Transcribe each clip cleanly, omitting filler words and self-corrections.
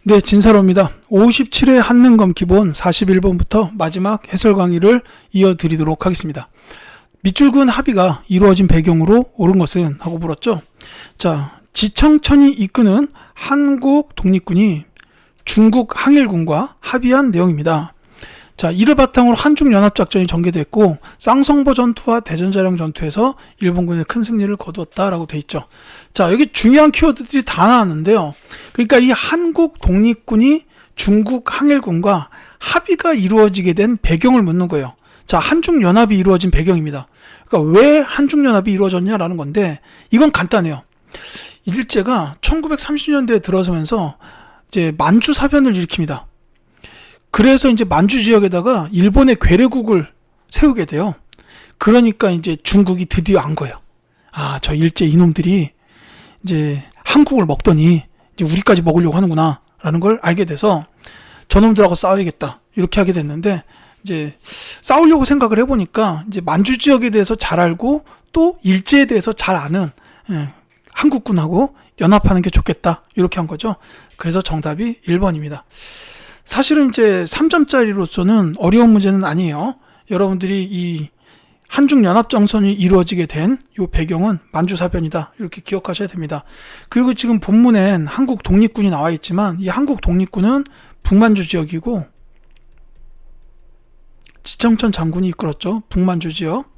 네, 진사로입니다. 57회 한능검 기본 41번부터 마지막 해설 강의를 이어드리도록 하겠습니다. 밑줄근 합의가 이루어진 배경으로 옳은 것은 하고 물었죠. 자, 지청천이 이끄는 한국 독립군이 중국 항일군과 합의한 내용입니다. 자, 이를 바탕으로 한중연합작전이 전개됐고 쌍성보 전투와 대전자령 전투에서 일본군의 큰 승리를 거두었다라고 돼 있죠. 자, 여기 중요한 키워드들이 다 나왔는데요. 그러니까 이 한국 독립군이 중국 항일군과 합의가 이루어지게 된 배경을 묻는 거예요. 자, 한중연합이 이루어진 배경입니다. 그러니까 왜 한중연합이 이루어졌냐라는 건데 이건 간단해요. 일제가 1930년대에 들어서면서 이제 만주사변을 일으킵니다. 그래서 이제 만주 지역에다가 일본의 괴뢰국을 세우게 돼요. 그러니까 이제 중국이 드디어 안 거예요. 아, 저 일제 이놈들이 이제 한국을 먹더니 이제 우리까지 먹으려고 하는구나 라는 걸 알게 돼서 저놈들하고 싸워야겠다 이렇게 하게 됐는데, 이제 싸우려고 생각을 해보니까 이제 만주 지역에 대해서 잘 알고 또 일제에 대해서 잘 아는 한국군하고 연합하는 게 좋겠다 이렇게 한 거죠. 그래서 정답이 1번입니다. 사실은 이제 3점짜리로서는 어려운 문제는 아니에요. 여러분들이 이 한중연합정선이 이루어지게 된 이 배경은 만주사변이다 이렇게 기억하셔야 됩니다. 그리고 지금 본문엔 한국 독립군이 나와 있지만 이 한국 독립군은 북만주 지역이고 지청천 장군이 이끌었죠. 북만주 지역.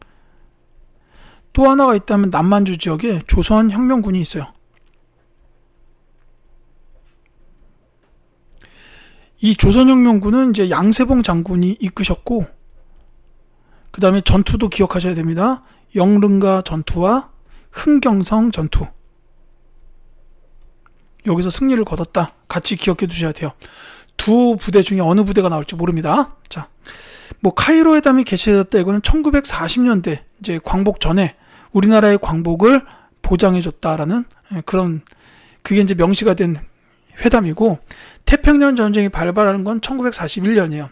또 하나가 있다면 남만주 지역에 조선혁명군이 있어요. 이 조선혁명군은 이제 양세봉 장군이 이끄셨고, 그 다음에 전투도 기억하셔야 됩니다. 영릉가 전투와 흥경성 전투. 여기서 승리를 거뒀다. 같이 기억해 두셔야 돼요. 두 부대 중에 어느 부대가 나올지 모릅니다. 자, 뭐 카이로 회담이 개최됐다. 이거는 1940년대 이제 광복 전에 우리나라의 광복을 보장해줬다라는 그런, 그게 이제 명시가 된 회담이고, 태평양 전쟁이 발발하는 건 1941년이에요.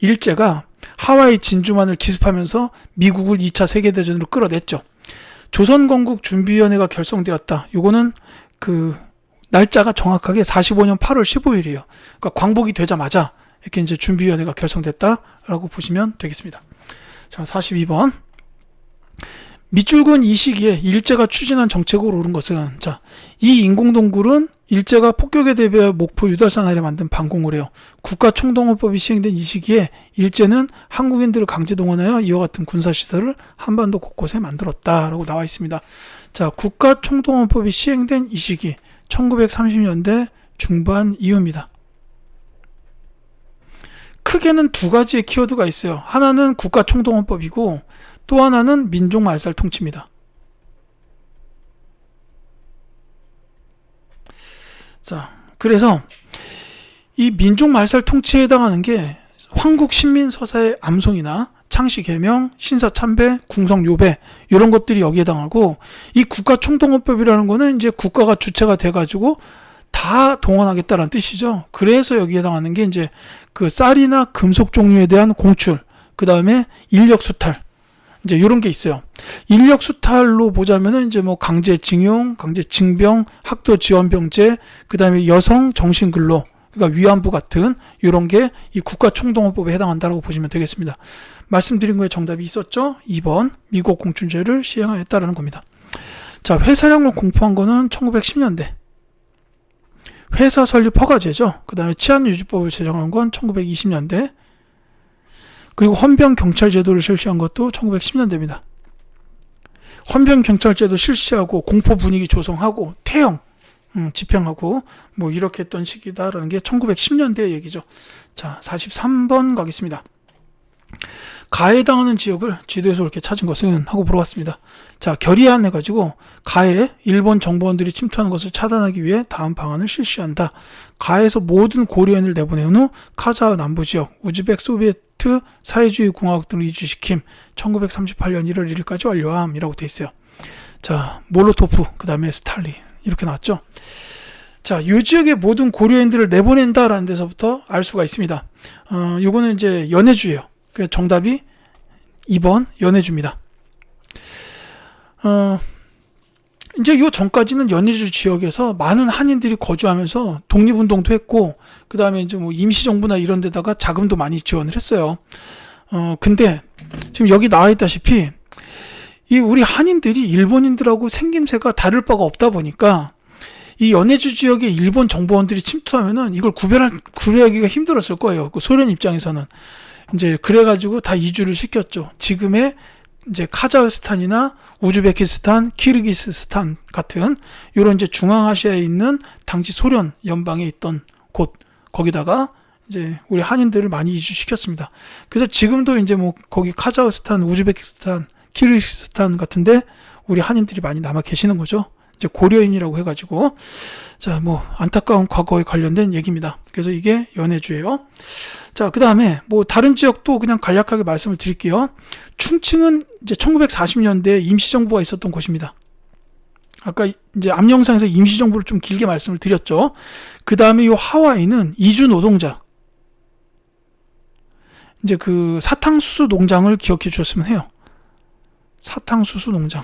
일제가 하와이 진주만을 기습하면서 미국을 2차 세계대전으로 끌어냈죠. 조선건국 준비위원회가 결성되었다. 요거는 그 날짜가 정확하게 45년 8월 15일이에요. 그러니까 광복이 되자마자 이렇게 이제 준비위원회가 결성됐다라고 보시면 되겠습니다. 자, 42번. 밑줄근 이 시기에 일제가 추진한 정책으로 옳은 것은, 자, 이 인공동굴은 일제가 폭격에 대비하여 목포 유달산 아래 만든 방공을 해요. 국가총동원법이 시행된 이 시기에 일제는 한국인들을 강제 동원하여 이와 같은 군사시설을 한반도 곳곳에 만들었다라고 나와 있습니다. 자, 국가총동원법이 시행된 이 시기 1930년대 중반 이후입니다. 크게는 두 가지의 키워드가 있어요. 하나는 국가총동원법이고 또 하나는 민족말살 통치입니다. 자, 그래서 이 민족말살 통치에 해당하는 게 황국신민서사의 암송이나 창씨개명, 신사참배, 궁성요배 이런 것들이 여기에 해당하고, 이 국가총동원법이라는 거는 이제 국가가 주체가 돼가지고 다 동원하겠다는 뜻이죠. 그래서 여기에 해당하는 게 이제 그 쌀이나 금속 종류에 대한 공출, 그 다음에 인력 수탈, 이제 이런 게 있어요. 인력 수탈로 보자면은 이제 뭐 강제징용, 강제징병, 학도지원병제, 그 다음에 여성 정신근로, 그러니까 위안부 같은 이런 게 이 국가총동원법에 해당한다고 보시면 되겠습니다. 말씀드린 거에 정답이 있었죠? 2번 미국 공춘제를 시행하였다라는 겁니다. 자, 회사령을 공포한 거는 1910년대. 회사 설립 허가제죠. 그 다음에 치안유지법을 제정한 건 1920년대. 그리고 헌병경찰제도를 실시한 것도 1910년대입니다. 헌병경찰제도 실시하고 공포 분위기 조성하고 태형 집행하고 뭐 이렇게 했던 시기다라는 게 1910년대 얘기죠. 자, 43번 가겠습니다. 가해에 해당하는 지역을 지도에서 이렇게 찾은 것은 하고 물어봤습니다. 자, 결의안해가지고 가해에 일본 정보원들이 침투하는 것을 차단하기 위해 다음 방안을 실시한다. 가해에서 모든 고려인을 내보낸 후 카자흐 남부지역, 우즈벡 소비에트 사회주의 공화국 등을 이주시킴. 1938년 1월 1일까지 완료함이라고 돼 있어요. 자, 몰로토프, 그 다음에 스탈린 이렇게 나왔죠. 자, 이 지역의 모든 고려인들을 내보낸다라는 데서부터 알 수가 있습니다. 요거는 이제 연해주예요. 그 정답이 2번 연해주입니다. 이제 요 전까지는 연해주 지역에서 많은 한인들이 거주하면서 독립운동도 했고, 그 다음에 이제 뭐 임시정부나 이런 데다가 자금도 많이 지원을 했어요. 근데 지금 여기 나와 있다시피 이 우리 한인들이 일본인들하고 생김새가 다를 바가 없다 보니까 이 연해주 지역에 일본 정보원들이 침투하면은 이걸 구별하기가 힘들었을 거예요. 그 소련 입장에서는. 이제 그래가지고 다 이주를 시켰죠. 지금의 이제 카자흐스탄이나 우즈베키스탄, 키르기스스탄 같은 이런 이제 중앙아시아에 있는 당시 소련 연방에 있던 곳, 거기다가 이제 우리 한인들을 많이 이주시켰습니다. 그래서 지금도 이제 뭐 거기 카자흐스탄, 우즈베키스탄, 키르기스스탄 같은데 우리 한인들이 많이 남아 계시는 거죠. 이제 고려인이라고 해가지고. 자, 뭐 안타까운 과거에 관련된 얘기입니다. 그래서 이게 연해주예요. 자, 그 다음에 뭐 다른 지역도 그냥 간략하게 말씀을 드릴게요. 충칭은 이제 1940년대에 임시정부가 있었던 곳입니다. 아까 이제 앞 영상에서 임시정부를 좀 길게 말씀을 드렸죠. 그 다음에 이 하와이는 이주 노동자, 이제 그 사탕수수 농장을 기억해 주셨으면 해요. 사탕수수 농장.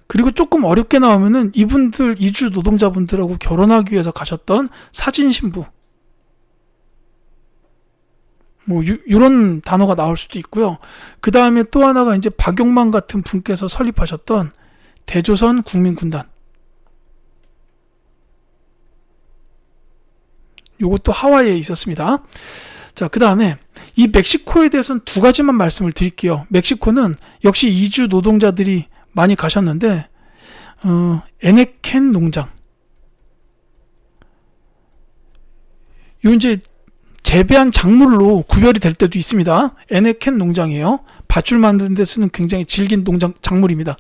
그리고 조금 어렵게 나오면은 이분들 이주 노동자분들하고 결혼하기 위해서 가셨던 사진신부, 뭐 이런 단어가 나올 수도 있고요. 그 다음에 또 하나가 이제 박용만 같은 분께서 설립하셨던 대조선 국민군단, 요것도 하와이에 있었습니다. 자, 그 다음에 이 멕시코에 대해서는 두 가지만 말씀을 드릴게요. 멕시코는 역시 이주 노동자들이 많이 가셨는데 에네켄 농장, 요 이제 재배한 작물로 구별이 될 때도 있습니다. 에네켄 농장이에요. 밧줄 만드는 데 쓰는 굉장히 질긴 농장 작물입니다.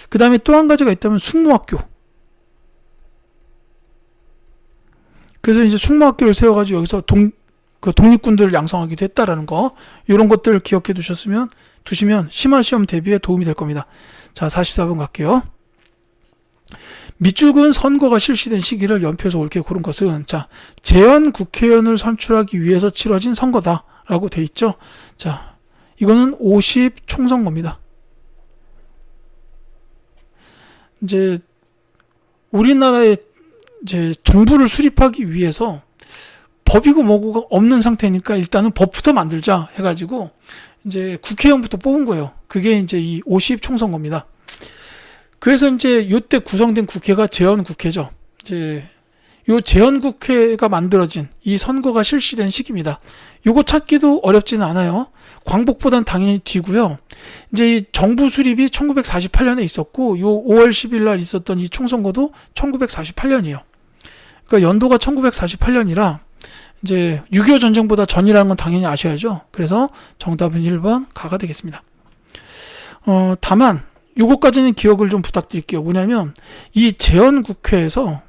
그 다음에 또 한 가지가 있다면 숙모학교. 그래서 이제 숙모학교를 세워가지고 여기서 독립군들을 양성하기도 했다라는 거, 이런 것들을 기억해 두시면 심화시험 대비에 도움이 될 겁니다. 자, 44번 갈게요. 밑줄근 선거가 실시된 시기를 연표해서 옳게 고른 것은, 자, 재헌 국회의원을 선출하기 위해서 치러진 선거다라고 돼 있죠. 자, 이거는 50 총선거입니다. 이제 우리나라의 이제 정부를 수립하기 위해서 법이고 뭐고가 없는 상태니까 일단은 법부터 만들자 해가지고 이제 국회의원부터 뽑은 거예요. 그게 이제 이 50 총선거입니다. 그래서 이제 요때 구성된 국회가 재헌국회죠. 이제 요 재헌국회가 만들어진 이 선거가 실시된 시기입니다. 요거 찾기도 어렵지는 않아요. 광복보단 당연히 뒤고요. 이제 이 정부 수립이 1948년에 있었고, 요 5월 10일 날 있었던 이 총선거도 1948년이에요. 그러니까 연도가 1948년이라 이제 6.25 전쟁보다 전이라는 건 당연히 아셔야죠. 그래서 정답은 1번 가가 되겠습니다. 다만 요거까지는 기억을 좀 부탁드릴게요. 뭐냐면 이 재헌국회에서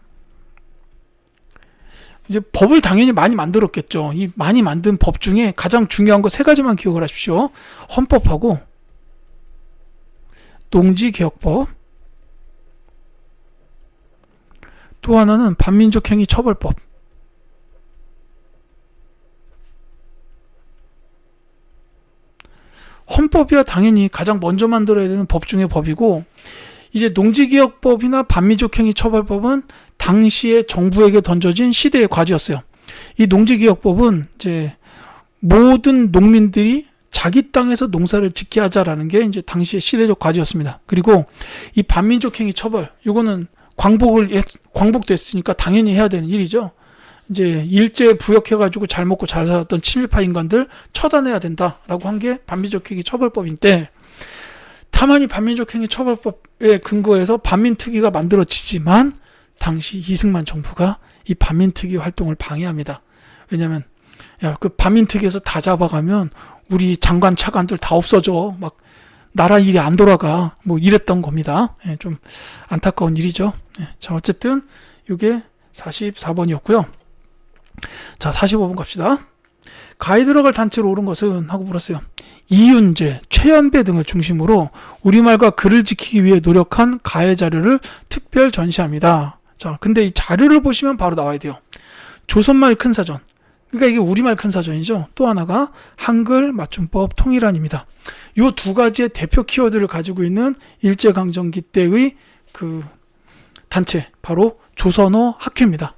이제 법을 당연히 많이 만들었겠죠. 이 많이 만든 법 중에 가장 중요한 거 세 가지만 기억을 하십시오. 헌법하고 농지개혁법, 또 하나는 반민족행위 처벌법. 헌법이야 당연히 가장 먼저 만들어야 되는 법 중에 법이고, 이제 농지개혁법이나 반민족행위 처벌법은 당시에 정부에게 던져진 시대의 과제였어요. 이 농지개혁법은 이제 모든 농민들이 자기 땅에서 농사를 짓게 하자라는 게 이제 당시의 시대적 과제였습니다. 그리고 이 반민족행위 처벌, 이거는 광복됐으니까 당연히 해야 되는 일이죠. 이제 일제 부역해가지고 잘 먹고 잘 살았던 친일파 인간들 처단해야 된다라고 한 게 반민족행위 처벌법인데, 다만 이 반민족행위 처벌법에 근거해서 반민특위가 만들어지지만 당시 이승만 정부가 이 반민특위 활동을 방해합니다. 왜냐면 야, 그 반민특위에서 다 잡아가면 우리 장관 차관들 다 없어져, 막 나라 일이 안 돌아가, 뭐 이랬던 겁니다. 예, 좀 안타까운 일이죠. 예, 자, 어쨌든 이게 44번이었고요. 자, 45번 갑시다. 가에 들어갈 단체로 옳은 것은 하고 물었어요. 이윤재, 최연배 등을 중심으로 우리말과 글을 지키기 위해 노력한 가해 자료를 특별 전시합니다. 자, 근데 이 자료를 보시면 바로 나와야 돼요. 조선말 큰사전, 그러니까 이게 우리말 큰사전이죠. 또 하나가 한글 맞춤법 통일안입니다. 요 두 가지의 대표 키워드를 가지고 있는 일제강점기 때의 그 단체, 바로 조선어 학회입니다.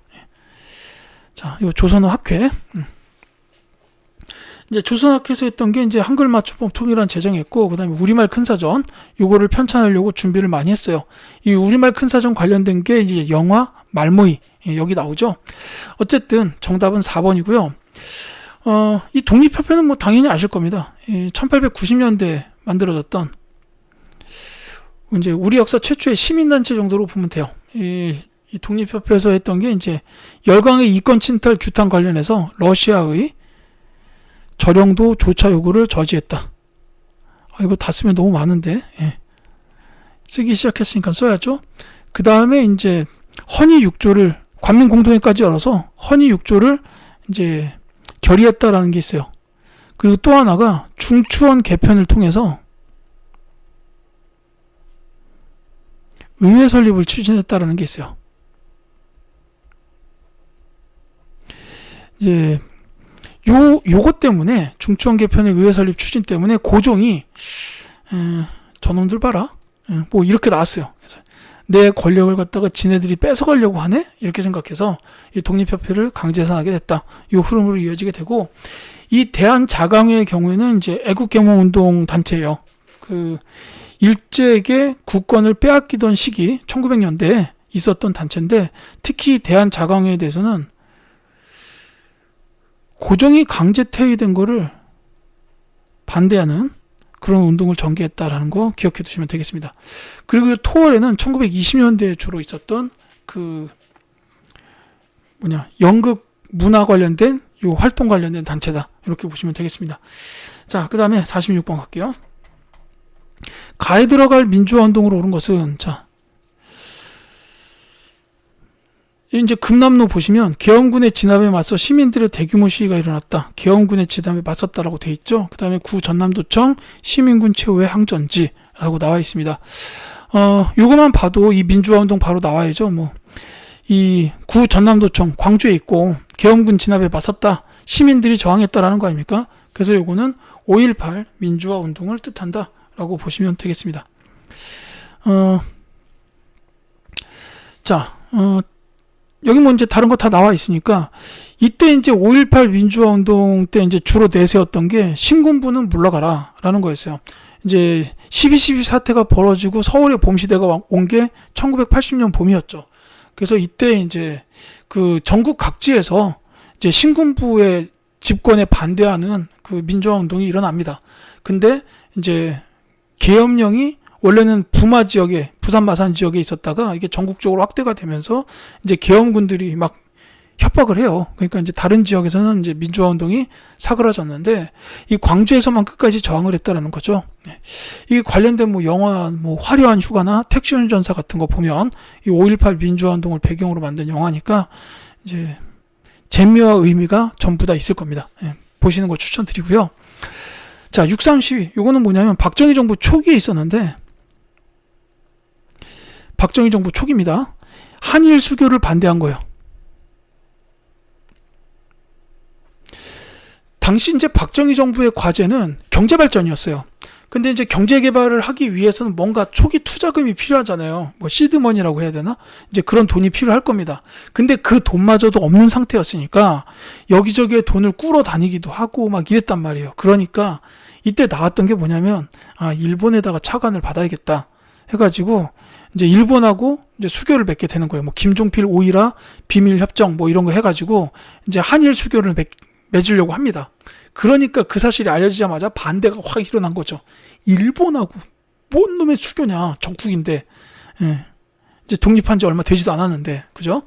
자, 요 조선어 학회. 이제 조선학회에서 했던 게 이제 한글 맞춤법 통일안 제정했고, 그 다음에 우리말 큰사전, 요거를 편찬하려고 준비를 많이 했어요. 이 우리말 큰사전 관련된 게 이제 영화 말모이, 여기 나오죠. 어쨌든 정답은 4번이고요. 이 독립협회는 뭐 당연히 아실 겁니다. 1890년대에 만들어졌던, 이제 우리 역사 최초의 시민단체 정도로 보면 돼요. 이 독립협회에서 했던 게 이제 열강의 이권 침탈 규탄 관련해서 러시아의 저령도 조차 요구를 저지했다. 이거 다 쓰면 너무 많은데, 쓰기 시작했으니까 써야죠. 그 다음에 이제 헌의 6조를 관민공동회까지 열어서 헌의 6조를 이제 결의했다라는 게 있어요. 그리고 또 하나가 중추원 개편을 통해서 의회 설립을 추진했다라는 게 있어요. 이제 요것 때문에, 중추원 개편의 의회 설립 추진 때문에 고종이 저놈들 봐라, 뭐 이렇게 나왔어요. 그래서 내 권력을 갖다가 지네들이 뺏어가려고 하네, 이렇게 생각해서 이 독립협회를 강제선하게 됐다. 요 흐름으로 이어지게 되고, 이 대한자강회의 경우에는 이제 애국개몽운동 단체예요. 그 일제에게 국권을 빼앗기던 시기 1900년대에 있었던 단체인데, 특히 대한자강회에 대해서는 고종이 강제 퇴위된 거를 반대하는 그런 운동을 전개했다라는 거 기억해 두시면 되겠습니다. 그리고 토월에는 1920년대에 주로 있었던 그 연극 문화 관련된 요 활동 관련된 단체다, 이렇게 보시면 되겠습니다. 자, 그 다음에 46번 갈게요. 가에 들어갈 민주화 운동으로 오른 것은, 자, 이제 금남로 보시면 계엄군의 진압에 맞서 시민들의 대규모 시위가 일어났다. 계엄군의 진압에 맞섰다라고 돼 있죠. 그 다음에 구 전남도청 시민군 최후의 항전지라고 나와 있습니다. 요거만 봐도 이 민주화 운동 바로 나와야죠. 뭐 이 구 전남도청 광주에 있고 계엄군 진압에 맞섰다, 시민들이 저항했다라는 거 아닙니까? 그래서 요거는 5.18 민주화 운동을 뜻한다라고 보시면 되겠습니다. 여기 뭐 이제 다른 거 다 나와 있으니까, 이때 이제 5.18 민주화 운동 때 이제 주로 내세웠던 게 신군부는 물러가라 라는 거였어요. 이제 12.12 사태가 벌어지고 서울에 봄시대가 온 게 1980년 봄이었죠. 그래서 이때 이제 그 전국 각지에서 이제 신군부의 집권에 반대하는 그 민주화 운동이 일어납니다. 근데 이제 계엄령이 원래는 부마 지역에, 부산 마산 지역에 있었다가 이게 전국적으로 확대가 되면서 이제 계엄군들이 막 협박을 해요. 그러니까 이제 다른 지역에서는 이제 민주화 운동이 사그라졌는데, 이 광주에서만 끝까지 저항을 했다라는 거죠. 이 관련된 뭐 영화, 뭐 화려한 휴가나 택시 운전사 같은 거 보면 이 5.18 민주화 운동을 배경으로 만든 영화니까 이제 재미와 의미가 전부 다 있을 겁니다. 보시는 거 추천드리고요. 자, 6.3 시위. 요거는 뭐냐면 박정희 정부 초기에 있었는데, 박정희 정부 초기입니다. 한일 수교를 반대한 거예요. 당시 이제 박정희 정부의 과제는 경제 발전이었어요. 근데 이제 경제 개발을 하기 위해서는 뭔가 초기 투자금이 필요하잖아요. 뭐 시드머니라고 해야 되나? 이제 그런 돈이 필요할 겁니다. 근데 그 돈마저도 없는 상태였으니까 여기저기에 돈을 꾸러 다니기도 하고 막 이랬단 말이에요. 그러니까 이때 나왔던 게 뭐냐면, 일본에다가 차관을 받아야겠다 해가지고 이제 일본하고 이제 수교를 맺게 되는 거예요. 뭐 김종필 오이라 비밀 협정 뭐 이런 거 해가지고 이제 한일 수교를 맺으려고 합니다. 그러니까 그 사실이 알려지자마자 반대가 확 일어난 거죠. 일본하고 뭔 놈의 수교냐, 적국인데. 이제 독립한 지 얼마 되지도 않았는데, 그죠?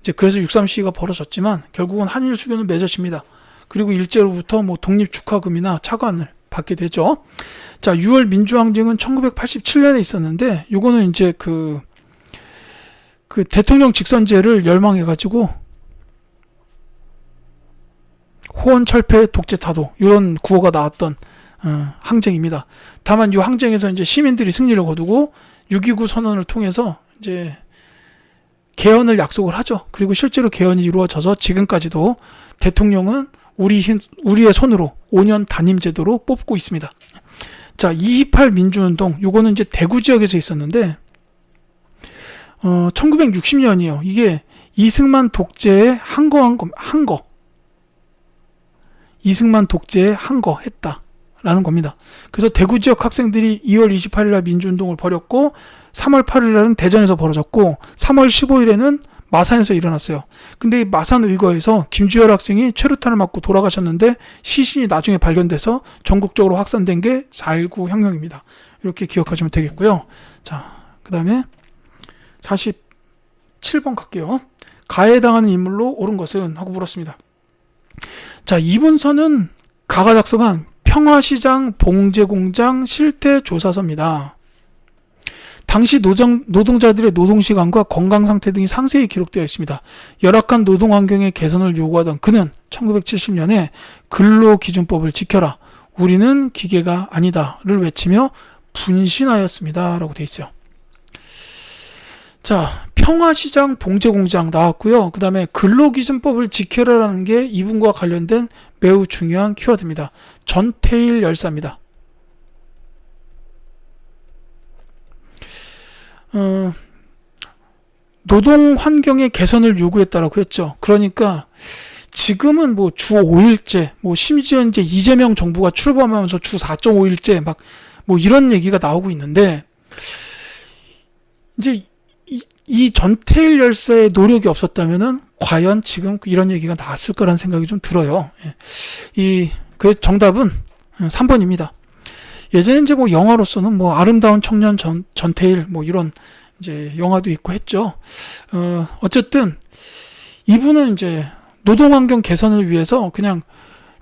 이제 그래서 6.3 시위가 벌어졌지만 결국은 한일 수교는 맺어집니다. 그리고 일제로부터 뭐 독립 축하금이나 차관을 받게 되죠. 자, 6월 민주항쟁은 1987년에 있었는데, 요거는 이제 그 대통령 직선제를 열망해가지고 호언 철폐 독재 타도, 이런 구호가 나왔던 항쟁입니다. 다만 이 항쟁에서 이제 시민들이 승리를 거두고 6.29 선언을 통해서 이제 개헌을 약속을 하죠. 그리고 실제로 개헌이 이루어져서 지금까지도 대통령은 우리의 손으로 5년 단임 제도로 뽑고 있습니다. 자, 자, 228 민주운동, 요거는 이제 대구 지역에서 있었는데, 1960년이요. 이게 이승만 독재에 항거한 거, 이승만 독재에 항거했다라는 겁니다. 그래서 대구 지역 학생들이 2월 28일 날 민주운동을 벌였고, 3월 8일 날은 대전에서 벌어졌고, 3월 15일에는 마산에서 일어났어요. 근데 이 마산 의거에서 김주열 학생이 최루탄을 맞고 돌아가셨는데 시신이 나중에 발견돼서 전국적으로 확산된 게 4.19 혁명입니다. 이렇게 기억하시면 되겠고요. 자, 그 다음에 47번 갈게요. 가해당하는 인물로 옳은 것은? 하고 물었습니다. 자, 이분서는 가가 작성한 평화시장 봉제공장 실태조사서입니다. 당시 노동자들의 노동시간과 건강상태 등이 상세히 기록되어 있습니다. 열악한 노동환경의 개선을 요구하던 그는 1970년에 근로기준법을 지켜라, 우리는 기계가 아니다를 외치며 분신하였습니다. 라고 되어 있어요. 자, 평화시장 봉제공장 나왔고요. 그 다음에 근로기준법을 지켜라라는 게 이분과 관련된 매우 중요한 키워드입니다. 전태일 열사입니다. 노동 환경의 개선을 요구했다라고 했죠. 그러니까 지금은 뭐 주 5일제, 뭐 심지어 이제 이재명 정부가 출범하면서 주 4.5일제 막 뭐 이런 얘기가 나오고 있는데, 이제 이 전태일 열사의 노력이 없었다면은 과연 지금 이런 얘기가 나왔을 거라는 생각이 좀 들어요. 그 정답은 3번입니다. 예전에 이제 뭐 영화로서는 뭐 아름다운 청년 전태일 뭐 이런 이제 영화도 있고 했죠. 어쨌든 이분은 이제 노동환경 개선을 위해서 그냥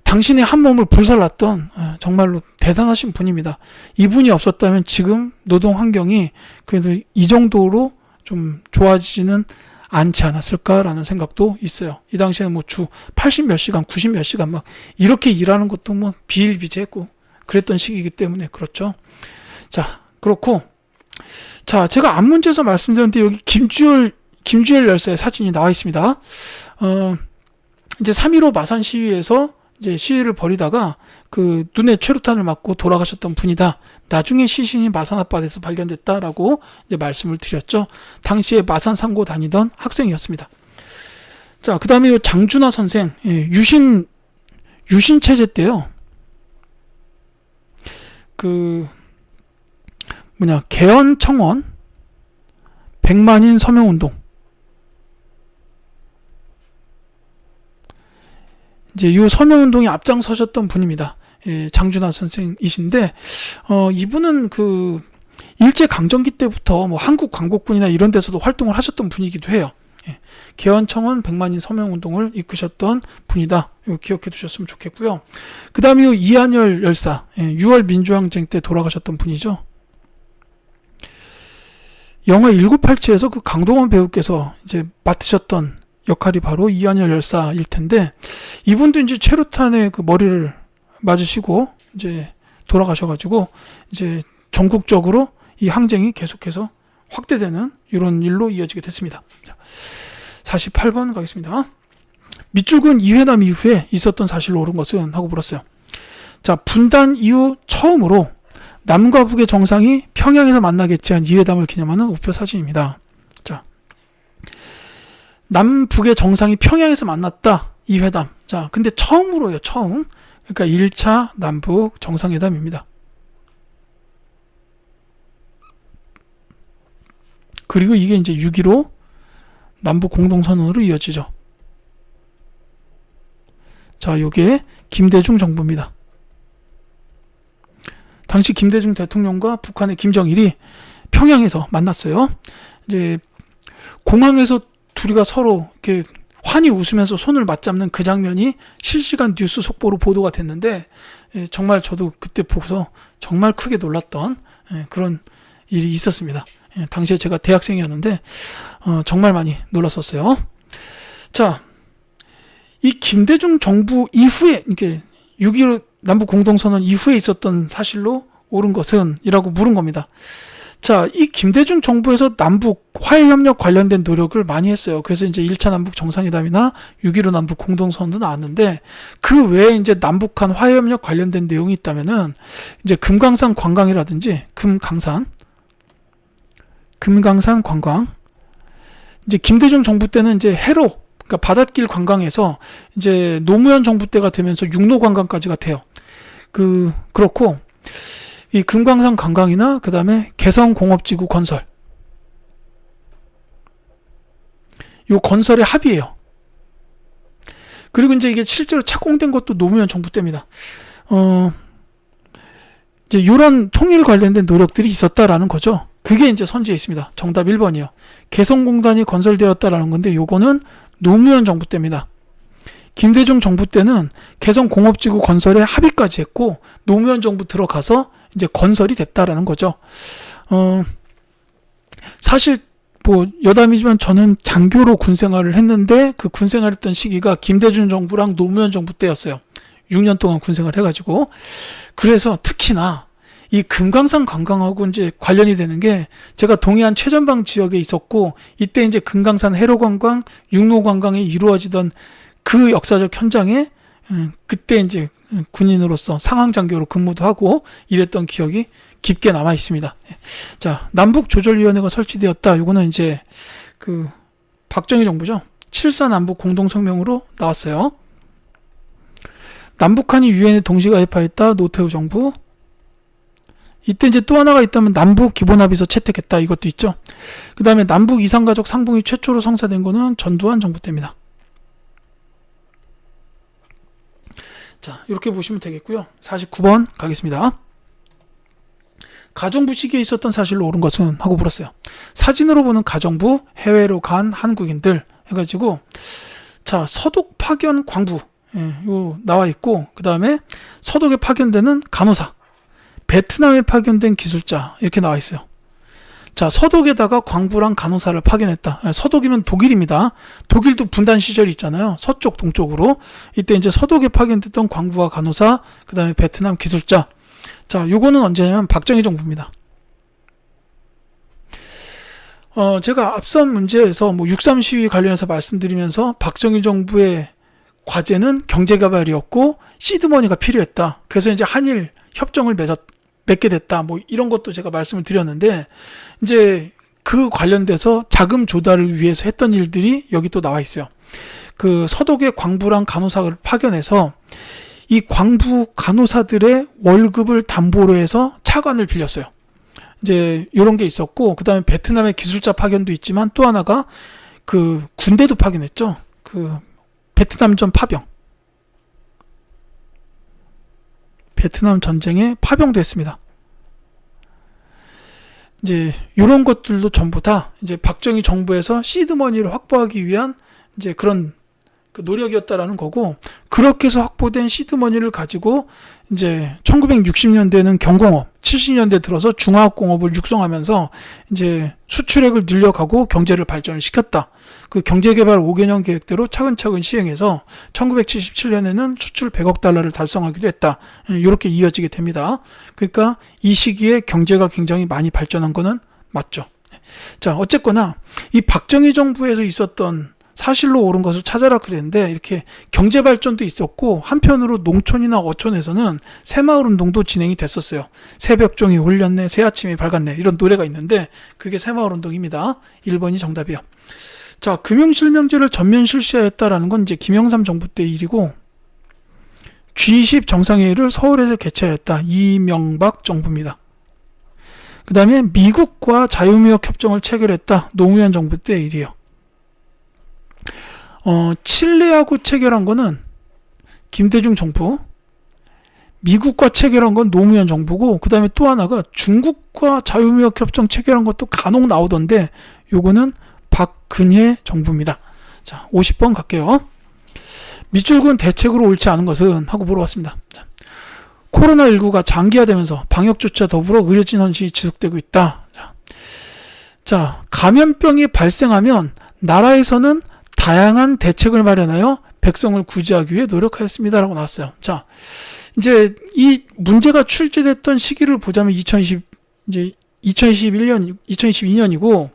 당신의 한 몸을 불살랐던 정말로 대단하신 분입니다. 이분이 없었다면 지금 노동환경이 그래도 이 정도로 좀 좋아지지는 않지 않았을까라는 생각도 있어요. 이 당시에는 뭐 주 80 몇 시간, 90 몇 시간 막 이렇게 일하는 것도 뭐 비일비재했고 그랬던 시기이기 때문에 그렇죠. 자, 그렇고, 자, 제가 앞문제에서 말씀드렸는데 여기 김주열 열사의 사진이 나와 있습니다. 이제 3.15 마산 시위에서 이제 시위를 벌이다가 그 눈에 최루탄을 맞고 돌아가셨던 분이다. 나중에 시신이 마산 앞바다에서 발견됐다라고 이제 말씀을 드렸죠. 당시에 마산 상고 다니던 학생이었습니다. 자, 그 다음에 장준하 선생, 유신 체제 때요. 개헌청원 100만인 서명운동. 이제 이 서명운동에 앞장서셨던 분입니다. 장준하 선생이신데, 이분은 그 일제강점기 때부터 뭐 한국광복군이나 이런 데서도 활동을 하셨던 분이기도 해요. 개헌청원 100만인 서명운동을 이끄셨던 분이다. 이거 기억해 두셨으면 좋겠고요. 그 다음에 이한열 열사, 6월 민주항쟁 때 돌아가셨던 분이죠. 영화 1987에서 그 강동원 배우께서 이제 맡으셨던 역할이 바로 이한열 열사일 텐데, 이분도 이제 최루탄에 그 머리를 맞으시고 이제 돌아가셔가지고 이제 전국적으로 이 항쟁이 계속해서 확대되는 이런 일로 이어지게 됐습니다. 자, 48번 가겠습니다. 밑줄근 이회담 이후에 있었던 사실로 옳은 것은? 하고 물었어요. 자, 분단 이후 처음으로 남과 북의 정상이 평양에서 만나겠지 한 이회담을 기념하는 우표 사진입니다. 자, 남북의 정상이 평양에서 만났다, 이회담. 자, 근데 처음으로요, 처음. 그러니까 1차 남북 정상회담입니다. 그리고 이게 이제 6.15 남북 공동선언으로 이어지죠. 자, 요게 김대중 정부입니다. 당시 김대중 대통령과 북한의 김정일이 평양에서 만났어요. 이제 공항에서 둘이가 서로 이렇게 환히 웃으면서 손을 맞잡는 그 장면이 실시간 뉴스 속보로 보도가 됐는데, 정말 저도 그때 보고서 정말 크게 놀랐던 그런 일이 있었습니다. 당시에 제가 대학생이었는데 정말 많이 놀랐었어요. 자, 이 김대중 정부 이후에, 이렇게 6.15 남북 공동선언 이후에 있었던 사실로 옳은 것은? 이라고 물은 겁니다. 자, 이 김대중 정부에서 남북 화해협력 관련된 노력을 많이 했어요. 그래서 이제 1차 남북 정상회담이나 6.15 남북 공동선언도 나왔는데, 그 외에 이제 남북한 화해협력 관련된 내용이 있다면은, 이제 금강산 관광이라든지, 금강산 관광. 이제 김대중 정부 때는 이제 해로, 그러니까 바닷길 관광에서 이제 노무현 정부 때가 되면서 육로 관광까지가 돼요. 그렇고, 이 금강산 관광이나 그 다음에 개성공업지구 건설, 요 건설의 합의예요. 그리고 이제 이게 실제로 착공된 것도 노무현 정부 때입니다. 이제 요런 통일 관련된 노력들이 있었다라는 거죠. 그게 이제 선지에 있습니다. 정답 1번이요. 개성공단이 건설되었다라는 건데, 요거는 노무현 정부 때입니다. 김대중 정부 때는 개성공업지구 건설에 합의까지 했고, 노무현 정부 들어가서 이제 건설이 됐다라는 거죠. 사실 뭐 여담이지만 저는 장교로 군생활을 했는데, 그 군생활했던 시기가 김대중 정부랑 노무현 정부 때였어요. 6년 동안 군생활을 해가지고. 그래서 특히나 이 금강산 관광하고 이제 관련이 되는 게, 제가 동해안 최전방 지역에 있었고, 이때 이제 금강산 해로 관광, 육로 관광이 이루어지던 그 역사적 현장에 그때 이제 군인으로서 상황장교로 근무도 하고 이랬던 기억이 깊게 남아 있습니다. 자, 남북조절위원회가 설치되었다. 요거는 이제 그 박정희 정부죠. 7.4 남북 공동성명으로 나왔어요. 남북한이 유엔에 동시 가입하였다. 노태우 정부. 이때 이제 또 하나가 있다면 남북 기본합의서 채택했다. 이것도 있죠. 그 다음에 남북 이산가족 상봉이 최초로 성사된 거는 전두환 정부 때입니다. 자, 이렇게 보시면 되겠고요. 49번 가겠습니다. 가정부 시기에 있었던 사실로 옳은 것은? 하고 물었어요. 사진으로 보는 가정부, 해외로 간 한국인들 해가지고, 자, 서독 파견 광부, 요 나와 있고, 그 다음에 서독에 파견되는 간호사, 베트남에 파견된 기술자, 이렇게 나와 있어요. 자, 서독에다가 광부랑 간호사를 파견했다. 서독이면 독일입니다. 독일도 분단 시절이 있잖아요. 서쪽, 동쪽으로. 이때 이제 서독에 파견됐던 광부와 간호사, 그 다음에 베트남 기술자. 자, 요거는 언제냐면 박정희 정부입니다. 제가 앞선 문제에서 뭐 6.3 시위 관련해서 말씀드리면서 박정희 정부의 과제는 경제개발이었고 시드머니가 필요했다. 그래서 이제 한일 협정을 맺게 됐다. 뭐 이런 것도 제가 말씀을 드렸는데, 이제 그 관련돼서 자금 조달을 위해서 했던 일들이 여기 또 나와 있어요. 그 서독의 광부랑 간호사를 파견해서 이 광부 간호사들의 월급을 담보로 해서 차관을 빌렸어요. 이제 이런 게 있었고, 그 다음에 베트남의 기술자 파견도 있지만 또 하나가 그 군대도 파견했죠. 그 베트남전 파병. 베트남 전쟁에 파병도 했습니다. 이제 이런 것들도 전부 다 이제 박정희 정부에서 시드머니를 확보하기 위한 이제 그런 그 노력이었다라는 거고, 그렇게 해서 확보된 시드머니를 가지고 이제 1960년대에는 경공업, 70년대 들어서 중화학공업을 육성하면서 이제 수출액을 늘려가고 경제를 발전을 시켰다. 그 경제개발 5개년 계획대로 차근차근 시행해서 1977년에는 수출 100억 달러를 달성하기도 했다. 이렇게 이어지게 됩니다. 그러니까 이 시기에 경제가 굉장히 많이 발전한 거는 맞죠. 자, 어쨌거나 이 박정희 정부에서 있었던 사실로 옳은 것을 찾아라 그랬는데, 이렇게 경제 발전도 있었고 한편으로 농촌이나 어촌에서는 새마을 운동도 진행이 됐었어요. 새벽종이 울렸네, 새아침이 밝았네, 이런 노래가 있는데 그게 새마을 운동입니다. 1번이 정답이요. 자, 금융실명제를 전면 실시하였다라는 건 이제 김영삼 정부 때 일이고, G20 정상회의를 서울에서 개최하였다. 이명박 정부입니다. 그 다음에 미국과 자유무역 협정을 체결했다. 노무현 정부 때 일이에요. 칠레하고 체결한 거는 김대중 정부, 미국과 체결한 건 노무현 정부고, 그 다음에 또 하나가 중국과 자유무역 협정 체결한 것도 간혹 나오던데 요거는 박근혜 정부입니다. 자, 50번 갈게요. 밑줄근 대책으로 옳지 않은 것은? 하고 물어봤습니다. 자, 코로나19가 장기화되면서 방역조치와 더불어 의료진 헌신이 지속되고 있다. 자, 감염병이 발생하면 나라에서는 다양한 대책을 마련하여 백성을 구제하기 위해 노력하였습니다. 라고 나왔어요. 자, 이제 이 문제가 출제됐던 시기를 보자면 2022년이고,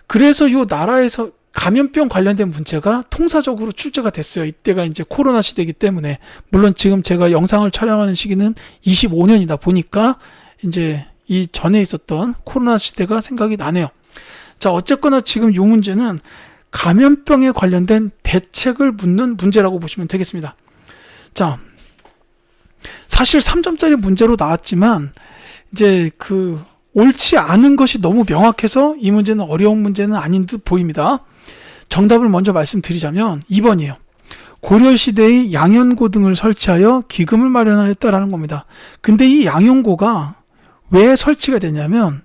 그래서 요 나라에서 감염병 관련된 문제가 통사적으로 출제가 됐어요. 이때가 이제 코로나 시대이기 때문에. 물론 지금 제가 영상을 촬영하는 시기는 25년이다 보니까 이제 이 전에 있었던 코로나 시대가 생각이 나네요. 자, 어쨌거나 지금 이 문제는 감염병에 관련된 대책을 묻는 문제라고 보시면 되겠습니다. 자, 사실 3점짜리 문제로 나왔지만 이제 옳지 않은 것이 너무 명확해서 이 문제는 어려운 문제는 아닌 듯 보입니다. 정답을 먼저 말씀드리자면 2번이에요. 고려시대의 양연고 등을 설치하여 기금을 마련하였다라는 겁니다. 근데 이 양연고가 왜 설치가 되냐면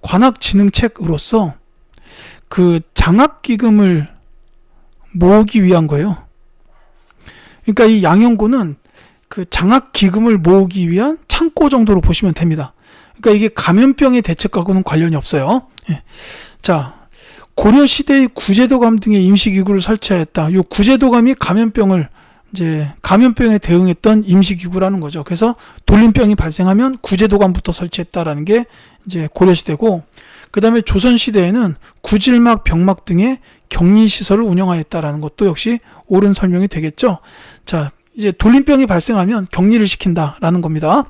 관악진흥책으로서 장학기금을 모으기 위한 거예요. 그러니까 이 양연고는 장학기금을 모으기 위한 창고 정도로 보시면 됩니다. 그러니까 이게 감염병의 대책과는 관련이 없어요. 예. 자, 고려시대의 구제도감 등의 임시기구를 설치하였다. 요 구제도감이 감염병에 대응했던 임시기구라는 거죠. 그래서 돌림병이 발생하면 구제도감부터 설치했다라는 게 이제 고려시대고, 그 다음에 조선시대에는 구질막, 병막 등의 격리시설을 운영하였다라는 것도 역시 옳은 설명이 되겠죠. 자, 이제 돌림병이 발생하면 격리를 시킨다라는 겁니다.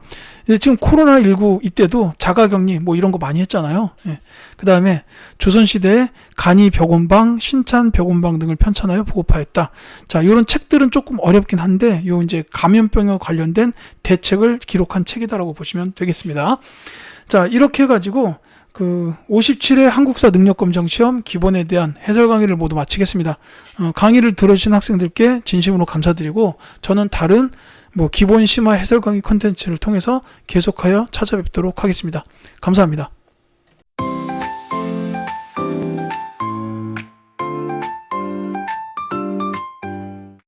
이제 지금 코로나19 이때도 자가격리 이런 거 많이 했잖아요. 예. 그 다음에 조선시대에 간이벽원방, 신찬벽원방 등을 편찬하여 보급하였다. 자, 이런 책들은 조금 어렵긴 한데 요 이제 감염병에 관련된 대책을 기록한 책이다라고 보시면 되겠습니다. 자, 이렇게 해가지고 57회 한국사 능력검정시험 기본에 대한 해설 강의를 모두 마치겠습니다. 강의를 들어주신 학생들께 진심으로 감사드리고, 저는 다른 기본 심화 해설 강의 콘텐츠를 통해서 계속하여 찾아뵙도록 하겠습니다. 감사합니다.